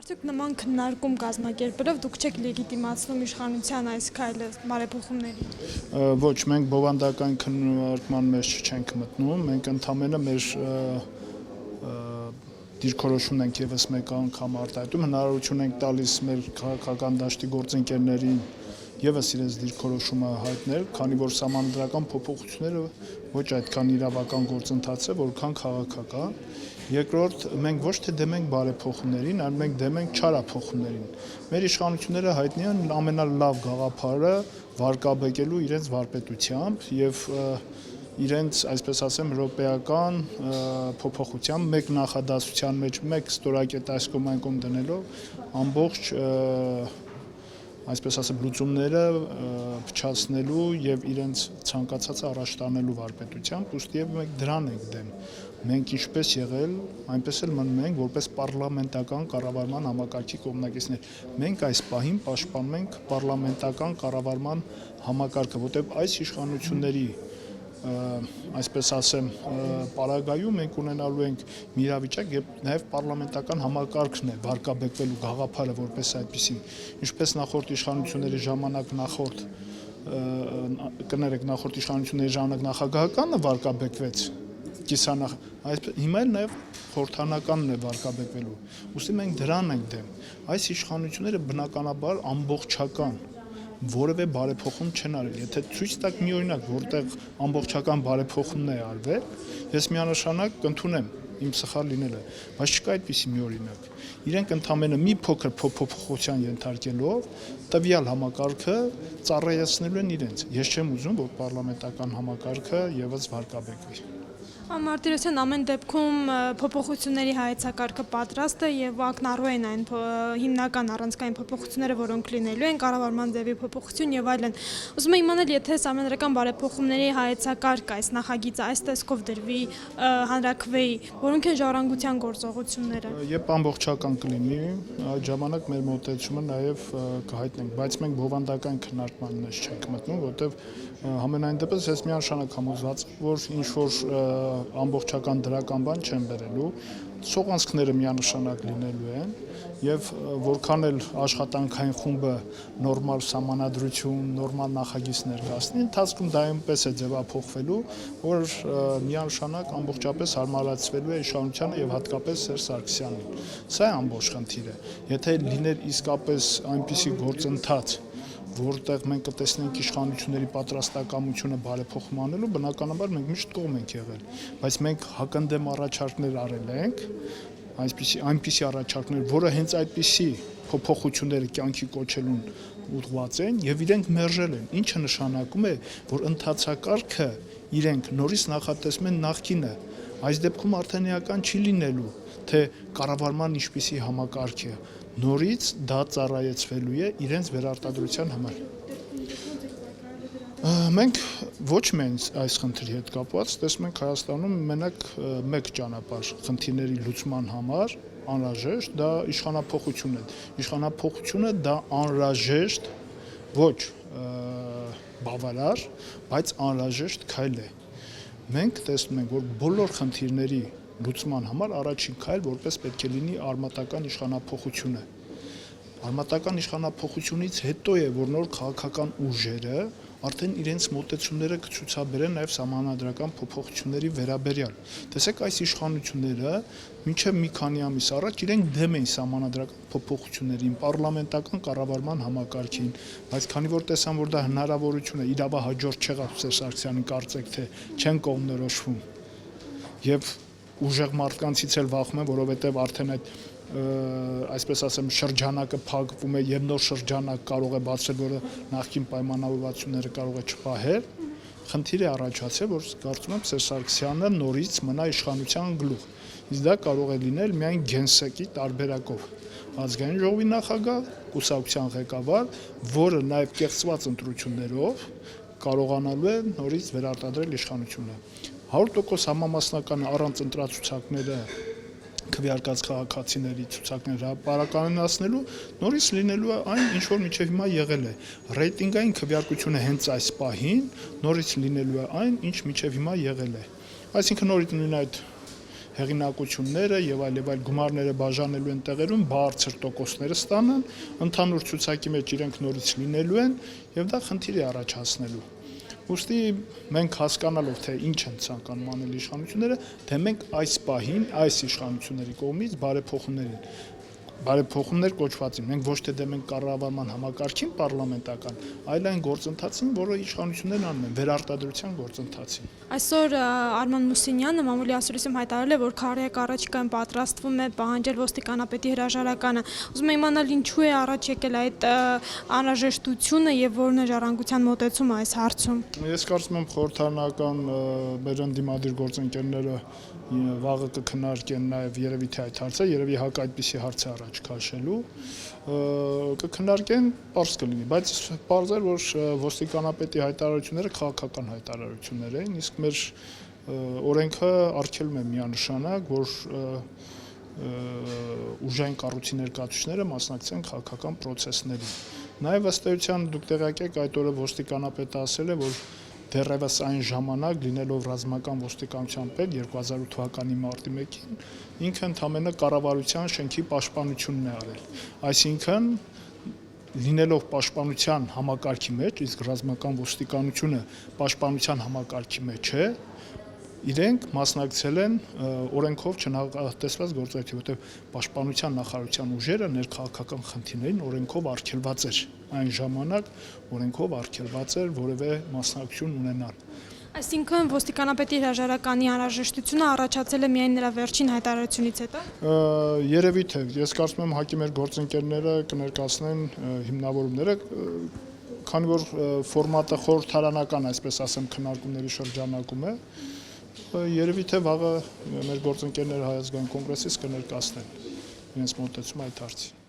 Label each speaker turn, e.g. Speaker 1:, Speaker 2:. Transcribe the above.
Speaker 1: Արդյոք նման քննարկում կազմակերպելով դուք չեք լեգիտիմացնում իշխանության այս քայլը բարեփոխումների։
Speaker 2: Ոչ, մենք բովանդական քննարկման մեջ չենք մտնում, մենք ընդհանրապես մեր դիրքորոշումն ենք եւս մեկ անգամ արտահայտում, հնարավորություն ենք տալիս մեր քաղաքական դաշտի գործընկերներին եւս իրենց դիրքորոշումը հայտնել, քանի որ սահմանադրական փոփոխությունները ոչ այդքան իրավական գործընթաց է, որքան քաղաքական։ Երկրորդ, մենք ոչ թե դեմ ենք բարեփոխումներին, այլ մենք դեմ ենք չարափոխումներին։ Մեր իշխանությունները հայտնի են ամենալավ գաղափարը վարկաբեկելու իրենց վարպետությամբ եւ իրենց, այսպես ասեմ, եվրոպեական փոփոխության մեկ նախադասության մեջ մեկ ստորակետ այս կողմ դնելով ամբողջ այսպես ասեմ լուծումները փչացնելու եւ իրենց ցանկացածը առաջ տանելու վարպետությամբ, ուստի եւ մենք դրան ենք դեմ։ Մենք ինչպես եղել, այնպես էլ մնում ենք որպես պարլամենտական կառավարման համակարգի կողմնակիցներ։ Մենք այս պահին պաշտպանում ենք պարլամենտական կառավարման համակարգը, որտեղ այս իշխանությունների այսպես ասեմ, պարագայում մենք ունենալու ենք մի իրավիճակ, երբ նաև պարլամենտական համակարգն է վարկաբեկվելու գաղափարը որպես այդպեսին, ինչպես նախորդ իշխանությունների ժամանակ նախորդ իշխանությունների ժամանակ նախագահականը վարկաբեկվեց կիսանախ, հիմա էլ նաև խորհրդարանականն է վարկաբեկվելու, ուստի մենք դրան ենք դեմ, այս իշխանությունները բնականաբար ամբողջական որևէ բարեփոխում չեն արել, եթե ցույց տաք մի օրինակ, որտեղ ամբողջական բարեփոխումն է արվել, ես միանշանակ կընդունեմ իմ սխալ լինելը, բայց չկա այդպիսի մի օրինակ։ Իրենք ընդամենը մի փոքր փոփոխության ենթարկելով տվյալ համակարգը ծառայեցնելու են իրենց։ Ես չեմ ուզում, որ պարլամենտական համակարգը եւս վարկաբեկվի։
Speaker 1: Մարտիրոսյան, ամեն դեպքում փոփոխությունների հայեցակարգը պատրաստ է եւ ակնառու են այն հիմնական առանցքային փոփոխությունները, որոնք լինելու են, կառավարման ձևի փոփոխություն եւ այլն։ Ուզում եմ իմանալ, եթե համանդրական բարեփոխումների հայեցակարգ այս նախագիծը այս տեսքով դրվի հանրաքվեի, որոնք են ժառանգության գործողությունները։
Speaker 2: Երբ ամբողջական կլինի, այդ ժամանակ մեր մոտեցումը նաեւ կհայտնենք, բայց մենք բովանդական քննարկման մեջ չենք մտնում, որտեղ համենայն դեպս ես միանշանակ համոզված եմ, որ ինչ որ ամբողջական դրական բան չեն բերելու, սողանցքները միանշանակ լինելու են եւ որքան էլ աշխատանքային խումբը նորմալ սահմանադրություն, նորմալ նախագիծ ներկայացնի, ընթացքում դա այնպես է ձևափոխվելու, որ միանշանակ ամբողջապես հարմարացվելու է իշխանությանը եւ հատկապես Սերժ Սարգսյանին։ Սա է ամբողջ խնդիրը։ Եթե լիներ իսկապես այնպիսի գործընթաց, որտեղ մենք կտեսնենք իշխանությունների պատրաստակամությունը բարեփոխում անելու, բնականաբար մենք միշտ կողմ ենք եղել, բայց մենք հակընդդեմ առաջարկներ արել ենք, այնպիսի առաջարկներ, որը հենց այդպիսի փոփոխությունները կյանքի կոչելուն ուղղված են եւ իրենք մերժել են, ինչը նշանակում է, որ ընթացակարգը իրենք նորից նախատեսում են նախկինը, այս դեպքում արդեն էական չի լինելու, թե կառավարման ինչպիսի համակարգ է, նորից դա ծառայեցվելու է իրենց վերարտադրության համար։ Մենք ոչ միայն այս խնդրի հետ կապված, տեսնում ենք Հայաստանում մենակ մեկ ճանապարհ խնդիրների լուծման համար անհրաժեշտ, դա իշխանափոխությունն է։ Իշխանափոխությունը դա անհրաժեշտ, ոչ բավարար, բայց անհրաժեշտ քայլ է։ Մենք տեսնում ենք, որ բոլոր խնդիրների լուծման համար առաջին քայլ որպես պետք է լինի արմատական իշխանափոխությունը։ Արմատական իշխանափոխությունից հետո է, որ նոր քաղաքական ուժերը արդեն իրենց մոտեցումները կցուցաբերեն նաև սահմանադրական փոփոխությունների վերաբերյալ։ Տեսեք, այս իշխանությունները մինչև մի քանի ամիս առաջ իրենք դեմ էին սահմանադրական փոփոխություններին, պարլամենտական կառավարման համակարգին, բայց քանի որ տեսան, որ դա հնարավորություն է, իրավահաջորդ չեղավ Սերժ Սարգսյանի կարծեք թե չեն կողմնորոշվում եւ ուժեղ մարդկանցից էլ վախում են, որովհետեւ արդեն այդ այսպես ասեմ շրջանակը փակվում է եւ նոր շրջանակ կարող է բացել, որը նախկին պայմանավորվածությունները կարող է չպահել, խնդիր է առաջացել, որ կարծում եմ Սերժ Սարգսյանը նորից մնա իշխանության գլուխ։ Իսկ դա կարող է լինել միայն գենսեկի տարբերակով։ Ազգային ժողովի նախագահ, կուսակցության ղեկավար, որը նաեւ կեղծված ընտրություններով կարողանալու է նորից վերարտադրել իշխանությունը։ 100% համամասնական առանց ընտրացուցակները քվեարկած քաղաքացիների ցուցակները հրապարակայնացնելու նորից լինելու է այն, ինչ որ մինչև հիմա եղել է։ Ռեյտինգային քվեարկությունը հենց այս պահին նորից լինելու է այն, ինչ մինչև հիմա եղել է։ Այսինքն նորից նույն այդ հեղինակությունները եւ այլ գումարները բաժանելու են տեղերում բարձր տոկոսները ստանան, ընդհանուր ցուցակի մեջ իրենք նորից լինելու են եւ դա խնդիր է առաջացնելու։ Ուստի մենք հասկանալով թե ինչ են ցանկանում անել իշխանությունները, թե մենք այս պահին այս իշխանությունների կողմից բարեփոխումներ կոչվածին։ Մենք ոչ թե դեմ ենք կառավարման համակարգին պարլամենտական, այլ այն գործընթացին, որը իշխանություններն անում են, վերարտադրության գործընթացին։
Speaker 1: Այսօր Արման Մուսինյանը մամուլի ասուլիսում հայտարարել է, որ քարոզիակ առաջիկայում պատրաստվում է պահանջել ոստիկանապետի հրաժարականը։ Ուզում եմ իմանալ ինչու է առաջ եկել այդ անհրաժեշտությունը եւ որն է ժառանգության մոտեցումը այս հարցում։
Speaker 2: Ես կարծում եմ խորհրդարանական մեր ընդդիմադիր գործընկերները վաղը կքննարկեն նաև երևի թե այդ հարցը, երևի հակ այդպիսի հարց է առաջ քաշելու, կքննարկեն, պարզ կլինի, բայց պարզ է, որ ոստիկանապետի հայտարարությունները քաղաքական հայտարարություններ են, իսկ մեր օրենքը արգելում է միանշանակ, որ ուժային կառույցի ներկայացուցիչները մասնակցեն քաղաքական պրոցեսներին։ Նաև ըստ էության դուք տեղյակ եք, այդ օրը ոստիկանապետը ասել է, որ դեռևս այն ժամանակ լինելով ռազմական ոստիկանության պետ 2008 թվականի մարտի 1-ին ինքը ընդամենը կառավարության շենքի պաշտպանությունն է արել։ Այսինքն լինելով պաշտպանության համակարգի մեջ, իսկ ռազմական ոստիկանությունը պաշտպանության համակարգի մեջ է, իրենք մասնակցել են օրենքով չնախատեսված գործողությունների, որտեղ պաշտպանության նախարարության ուժերը ներքաղաքական խնդիրներին օրենքով արգելված էր այն ժամանակ օրենքով արգելված էր որևէ մասնակցություն ունենալ։
Speaker 1: Այսինքն ոստիկանապետի հրաժարականի անհրաժեշտությունը առաջացել է միայն նրա վերջին հայտարարությունից հետո։
Speaker 2: Երևի թե ես կարծում եմ ՀԱԿ-ի մեր գործընկերները կներկայացնեն հիմնավորումները, քանի որ ֆորմատը խորհրդարանական, այսպես ասեմ, քննարկումների շրջանակում է, երևի թե վաղը մեր գործընկերները Հայ ազգային կոնգրեսից կներկայացնեն իրենց մոտեցումը այդ հարցին։